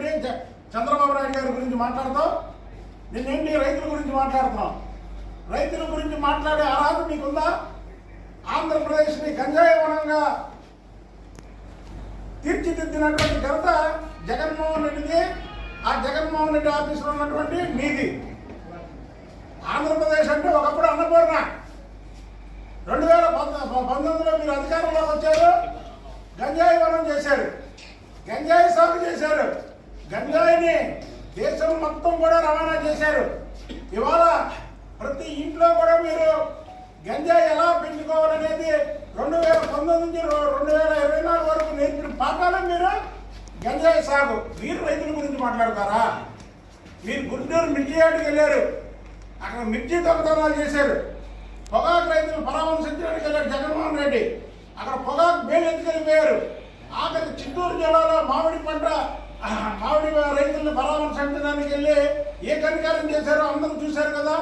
రెడ్డి చంద్రబాబు నాయుడు గారి గురించి మాట్లాడతావు? నిన్నేంటి రైతుల గురించి మాట్లాడుతున్నావు? రైతుల గురించి మాట్లాడే అర్హత మీకుందా? ఆంధ్రప్రదేశ్ని గంజాయి వనంగా తీర్చిదిద్దినటువంటి ఘనత జగన్మోహన్ రెడ్డిది. ఆ జగన్మోహన్ రెడ్డి ఆఫీసులో ఉన్నటువంటి నీది. ఆంధ్రప్రదేశ్ అంటే ఒకప్పుడు అన్నపూర్ణ. 2019లో మీరు అధికారంలోకి వచ్చారు, గంజాయి వనం చేశారు, గంజాయి సాగు చేశారు, గంజాయిని దేశం మొత్తం కూడా రవాణా చేశారు. ఇవాళ ప్రతి ఇంట్లో కూడా మీరు గంజాయి ఎలా పెంచుకోవాలనేది 2019 నుంచి 2024 వరకు నేర్పిన పాఠాలు మీరు గంజాయి సాగు. మీరు రైతుల గురించి మాట్లాడతారా? మీరు గుంటూరు మిర్చి యార్డుకి వెళ్ళారు, అక్కడ మిర్చి దొంగతనాలు చేశారు. పొగాకు రైతులు పరామర్శించడానికి వెళ్ళారు జగన్మోహన్ రెడ్డి, అక్కడ పొగాకు బేలు ఎత్తుకెళ్ళిపోయారు. ఆఖరి చిత్తూరు జిల్లాలో మామిడి రైతులను పరామర్శించడానికి వెళ్ళి ఏ కనికారం చేశారో అందరూ చూశారు కదా.